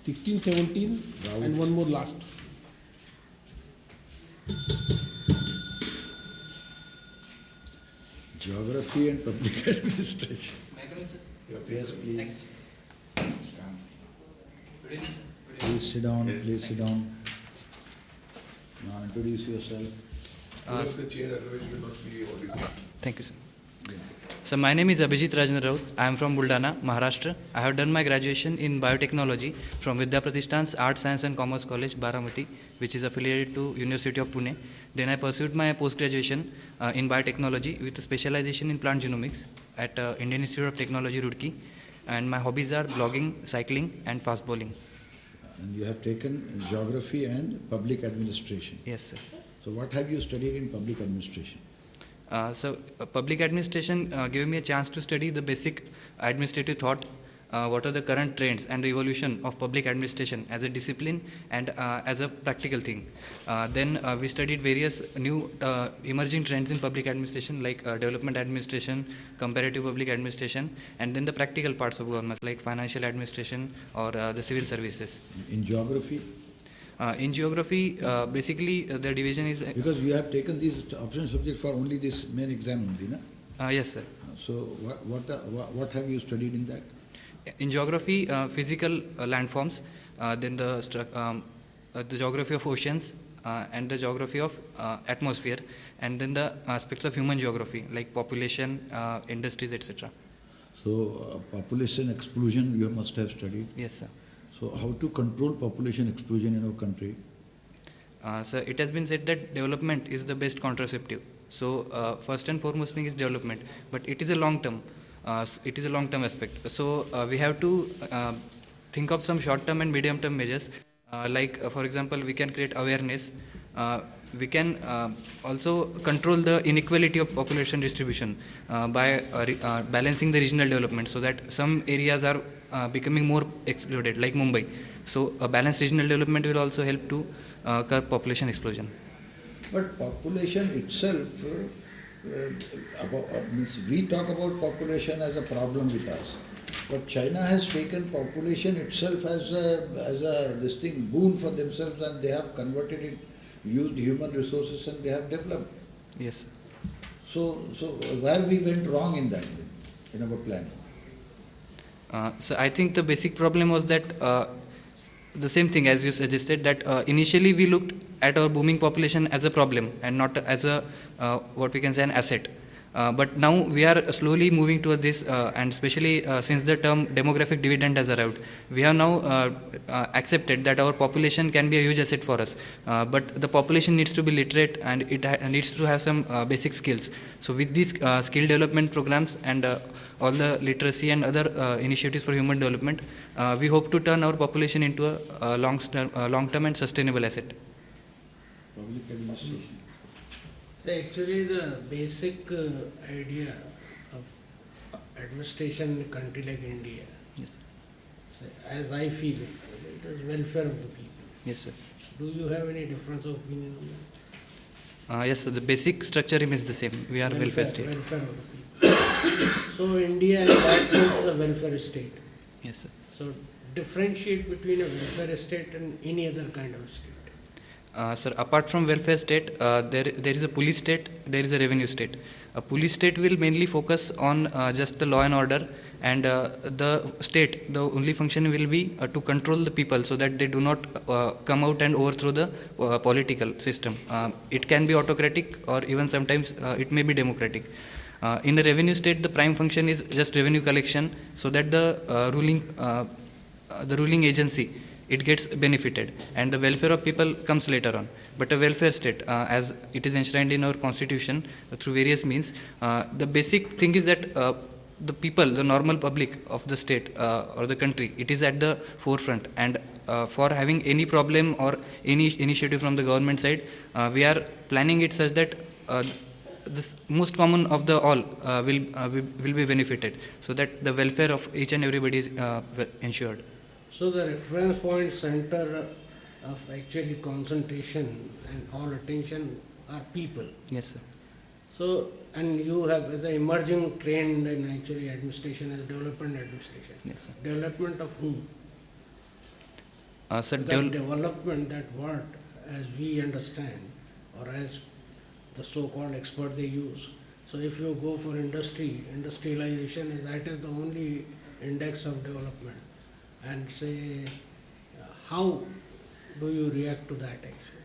16, 17, Raut. and one more last. Geography and public administration. Yes, please. Come. Please sit down, please sit down. Now introduce yourself. The chair, otherwise you will not be audible. Thank you, sir. So my name is Abhijit Raut. I am from Buldana, Maharashtra. I have done my graduation in biotechnology from Vidya Pratishthan's Arts, Science and Commerce College, Baramati, which is affiliated to University of Pune. Then I pursued my post-graduation in biotechnology with a specialization in plant genomics at Indian Institute of Technology, Roorkee. And my hobbies are blogging, cycling and fast bowling. And you have taken geography and public administration. Yes, sir. So what have you studied in public administration? Public administration gave me a chance to study the basic administrative thought, what are the current trends and the evolution of public administration as a discipline and as a practical thing. Then we studied various new emerging trends in public administration like development administration, comparative public administration, and then the practical parts of government like financial administration or the civil services. In geography? In geography, basically the division is... Because you have taken these optional subjects for only this main exam only, na? Yes, sir. So what have you studied in that? In geography, physical landforms, then the geography of oceans and the geography of atmosphere, and then the aspects of human geography like population, industries, etc. So population explosion you must have studied. Yes, sir. So how to control population explosion in our country? So it has been said that development is the best contraceptive. So first and foremost thing is development, but it is a long term. It is a long term aspect. So we have to think of some short term and medium term measures. For example, we can create awareness. We can also control the inequality of population distribution by balancing the regional development so that some areas are becoming more excluded, like Mumbai. So a balanced regional development will also help to curb population explosion. But population itself, means we talk about population as a problem with us. But China has taken population itself as a this thing, boon for themselves, and they have converted it, used human resources, and they have developed. Yes. So where we went wrong in that, in our planning? So I think the basic problem was that the same thing as you suggested, that initially we looked at our booming population as a problem and not as a what we can say an asset. But now we are slowly moving towards this, and especially since the term demographic dividend has arrived, we have now accepted that our population can be a huge asset for us. But the population needs to be literate and it needs to have some basic skills. So with these skill development programs and all the literacy and other initiatives for human development, we hope to turn our population into a long-term and sustainable asset. Public administration. So actually the basic idea of administration in a country like India, Yes, so as I feel it is welfare of the people. yes, sir. Do you have any difference of opinion on that? Yes, sir. The basic structure remains the same. We are welfare state. Welfare of the people. So India in that sense is a welfare state. Yes, sir. So differentiate between a welfare state and any other kind of state. Sir, apart from welfare state, there is a police state, there is a revenue state. A police state will mainly focus on just the law and order, and the state, the only function will be to control the people so that they do not come out and overthrow the political system. It can be autocratic or even sometimes it may be democratic. In a revenue state, the prime function is just revenue collection so that the ruling agency, it gets benefited, and the welfare of people comes later on. But a welfare state, as it is enshrined in our constitution through various means, the basic thing is that the people, the normal public of the state or the country, it is at the forefront, and for having any problem or any initiative from the government side, we are planning it such that this most common of the all will be benefited, so that the welfare of each and everybody is ensured. So the reference point center of actually concentration and all attention are people. Yes, sir. So, and you have as an emerging trend in actually administration as development administration. Yes, sir. Development of whom? Sir, Because development, that word, as we understand, or as the so-called expert they use. So if you go for industrialization, that is the only index of development. And say, how do you react to that actually?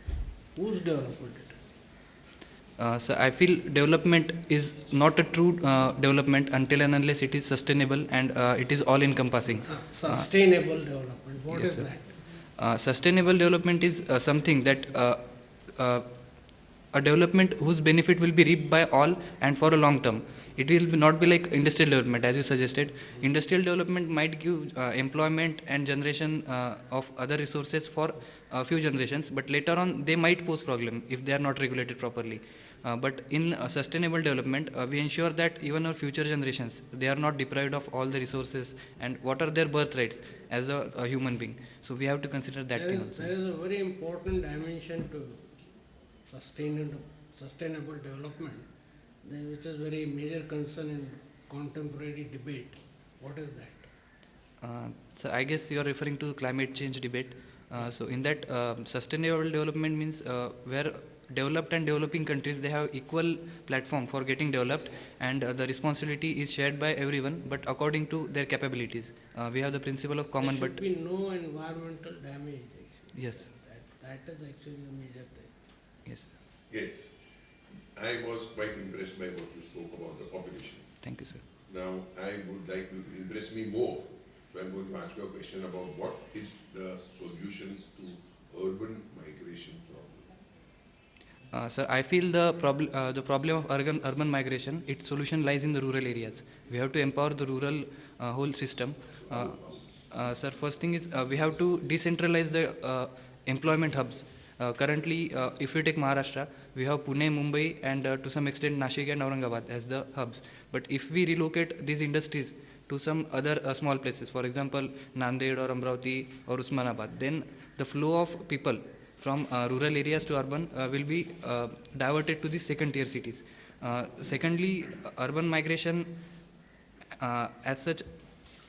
Whose development it is? So I feel development is not a true development until and unless it is sustainable and it is all encompassing. Sustainable development, what yes, is sir. that? Sustainable development is something that a development whose benefit will be reaped by all and for a long term. It will not be like industrial development as you suggested. Industrial development might give employment and generation of other resources for a few generations, but later on they might pose problem if they are not regulated properly. But in sustainable development, we ensure that even our future generations, they are not deprived of all the resources and what are their birthrights as a human being. So we have to consider that thing also. There is a very important dimension to sustainable development, which is very major concern in contemporary debate. What is that? So I guess you are referring to climate change debate. So in that, sustainable development means where developed and developing countries, they have equal platform for getting developed, and the responsibility is shared by everyone, but according to their capabilities. We have the principle of common, there but should be no environmental damage actually. yes, That is actually a major thing. yes. Yes, I was quite impressed by what you spoke about the population. Thank you, sir. Now, I would like you to impress me more. So I'm going to ask you a question about what is the solution to urban migration problem. Sir, I feel the problem of urban migration, its solution lies in the rural areas. We have to empower the rural whole system. Sir, first thing is we have to decentralize the employment hubs. Currently, if you take Maharashtra, we have Pune, Mumbai, and to some extent Nashik and Aurangabad as the hubs. But if we relocate these industries to some other small places, for example, Nanded or Amravati or Usmanabad, then the flow of people from rural areas to urban will be diverted to the second-tier cities. Secondly, urban migration, as such,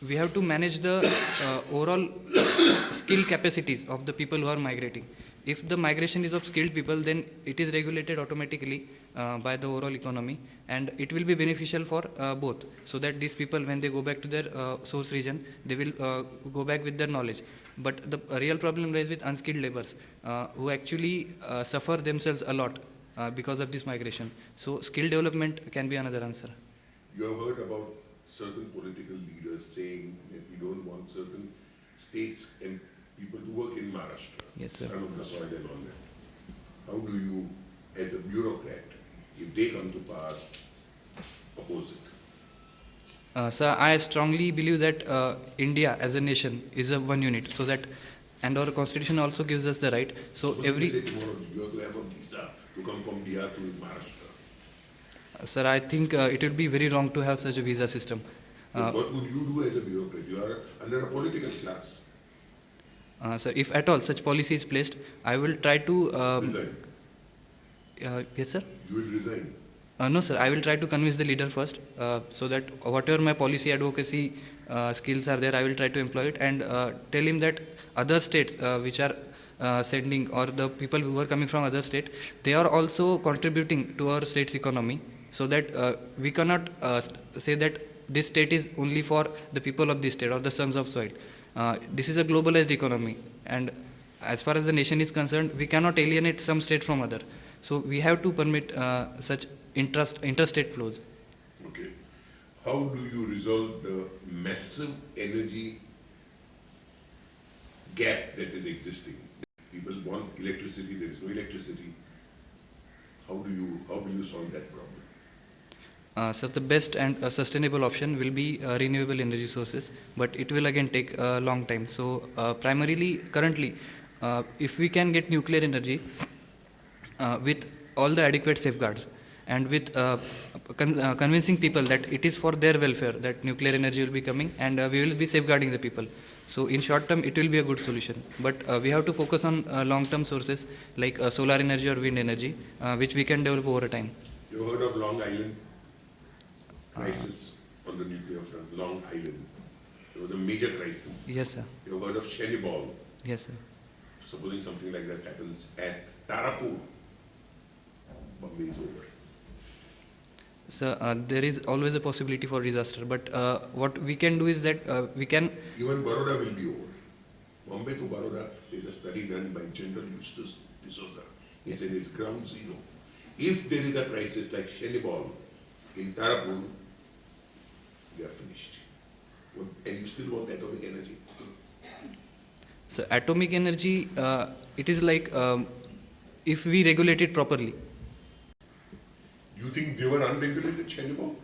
we have to manage the overall skill capacities of the people who are migrating. If the migration is of skilled people, then it is regulated automatically by the overall economy, and it will be beneficial for both, so that these people, when they go back to their source region, they will go back with their knowledge. But the real problem lies with unskilled laborers who actually suffer themselves a lot because of this migration. So skill development can be another answer. You have heard about certain political leaders saying that we don't want certain states and people to work in Maharashtra, Yes, sir. son of the soil and all that. How do you, as a bureaucrat, if they come to power, oppose it? So I strongly believe that India as a nation is a one unit, so that, and our constitution also gives us the right. So What every, do you say tomorrow? You have to have a visa to come from Bihar to Maharashtra. sir, I think it would be very wrong to have such a visa system. So what would you do as a bureaucrat? You are under a political class. So if at all such policy is placed, I will try to. Resign. Yes, sir. You will resign. No, sir. I will try to convince the leader first, so that whatever my policy advocacy skills are there, I will try to employ it and tell him that other states which are sending, or the people who are coming from other state, they are also contributing to our state's economy, so that we cannot say that this state is only for the people of this state or the sons of soil. This is a globalized economy, and as far as the nation is concerned, we cannot alienate some state from other. So we have to permit such interstate flows. Okay. How do you resolve the massive energy gap that is existing? People want electricity, there is no electricity. How will you solve that problem? So the best and sustainable option will be renewable energy sources, but it will again take a long time. So primarily, currently, if we can get nuclear energy with all the adequate safeguards, and with convincing people that it is for their welfare that nuclear energy will be coming, and we will be safeguarding the people. So in short term, it will be a good solution. But we have to focus on long-term sources like solar energy or wind energy, which we can develop over time. You heard of Long Island crisis on the nuclear front? Long Island. There was a major crisis. Yes, sir. You heard of Chernobyl? Yes, sir. Supposing something like that happens at Tarapur, Bombay is over. So there is always a possibility for disaster, but what we can do is that we can. Even Baroda will be over. Bombay to Baroda is a study done by General Eustace D'Souza. He said it's ground zero. If there is a crisis like Shelibol in Tarapur, we are finished. And you still want atomic energy? So atomic energy, it is like if we regulate it properly. You think they were unregulated, Shelibol?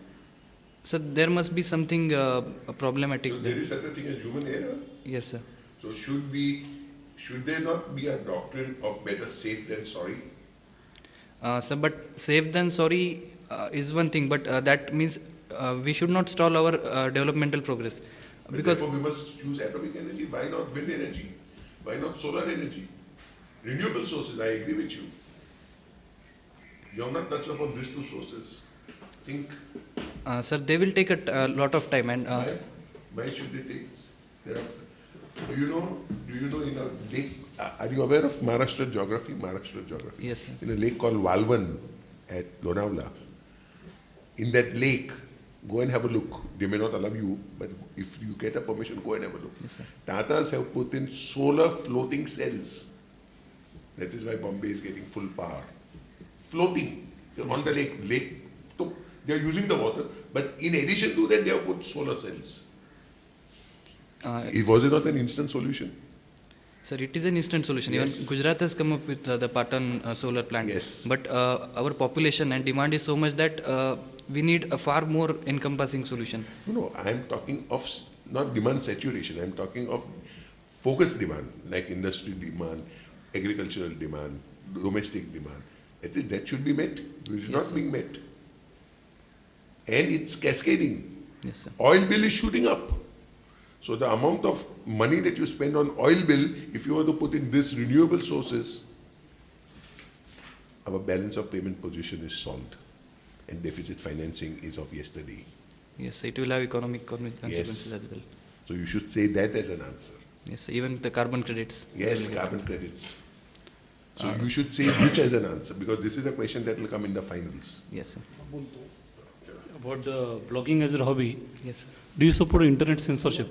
So there must be something problematic So there. there is such a thing as human error? Yes, sir. So should there not be a doctrine of better safe than sorry? So but safe than sorry is one thing, but that means we should not stall our developmental progress. But Because therefore we must choose atomic energy. Why not wind energy? Why not solar energy? Renewable sources, I agree with you. You have not touched upon these two sources. Think, sir, they will take a lot of time, and why should they take? There are, do you know in a lake, are you aware of Maharashtra geography? Maharashtra geography. yes, sir. In a lake called Walwan at Lonavala. In that lake, go and have a look. They may not allow you, but if you get a permission, go and have a look. Yes, sir. Tatas have put in solar floating cells. That is why Bombay is getting full power. Floating on the lake. So they are using the water, but in addition to that, they have put solar cells. Was it not an instant solution? Sir, it is an instant solution. Yes. Even Gujarat has come up with the Patan solar plant. Yes. But our population and demand is so much that we need a far more encompassing solution. No, I am talking of not demand saturation. I am talking of focused demand, like industry demand, agricultural demand, domestic demand. That should be met. It is Yes, not sir. being met. And it's cascading. Yes, sir. Oil bill is shooting up. So the amount of money that you spend on oil bill, if you were to put in this renewable sources, our balance of payment position is solved. And deficit financing is of yesterday. Yes, it will have economic consequences as well. So you should say that as an answer. Yes, sir. Even the carbon credits. Yes, will- carbon credits. So you should say this as an answer because this is a question that will come in the finals. Yes, sir. About the blogging as a hobby, Yes, sir. do you support internet censorship?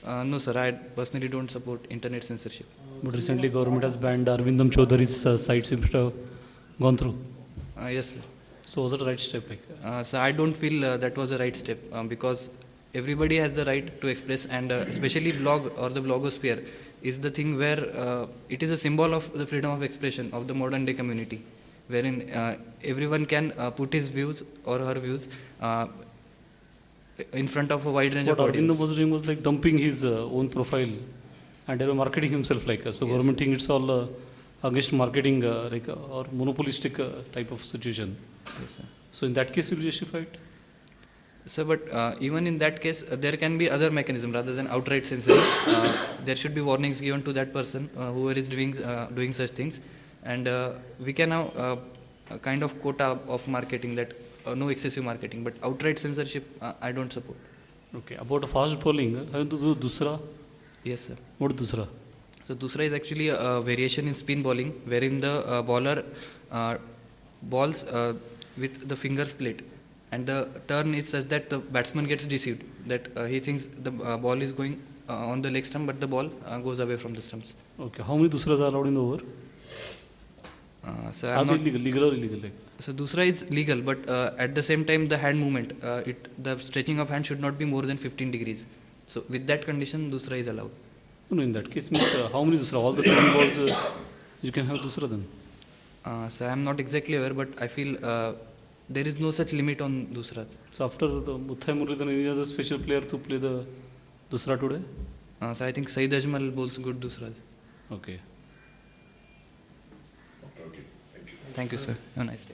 No, sir. I personally don't support internet censorship. But recently government has banned Arvindam Chaudhary's sites if it have gone through. Yes, sir. So was it the right step? So I don't feel that was a right step because everybody has the right to express, and especially blog or the blogosphere is the thing where it is a symbol of the freedom of expression of the modern day community, wherein everyone can put his views or her views in front of a wide range What of Arvindam audience. was doing was like dumping his own profile and they were marketing himself so Yes. government think it's all against marketing or monopolistic type of situation. Yes, sir. So in that case will you justify it? So, but even in that case, there can be other mechanism rather than outright censorship. There should be warnings given to that person whoever is doing such things, and we can have a kind of quota of marketing that no excessive marketing, but outright censorship I don't support. Okay. About the fast bowling, have to do Dusra? Yes, sir. What is Dusra? So Dusra is actually a variation in spin bowling, wherein the bowler balls with the finger split, and the turn is such that the batsman gets deceived, that he thinks the ball is going on the leg stump, but the ball goes away from the stumps. Okay. How many Dusras are allowed in the over? So Are I'm they not, legal or illegal? so Dusra is legal, but at the same time the hand movement, the stretching of hand should not be more than 15 degrees. So with that condition, Dusra is allowed. No, in that case means how many Dusra? All the 7 balls you can have Dusra then? So I'm not exactly aware, but I feel there is no such limit on Dusras. So after the Muthai Muralidharan, any other special player to play the Dusra today? So I think Saeed Ajmal bowls good Dusras. Okay. Okay, thank you. Thank you, sir. Have a nice day.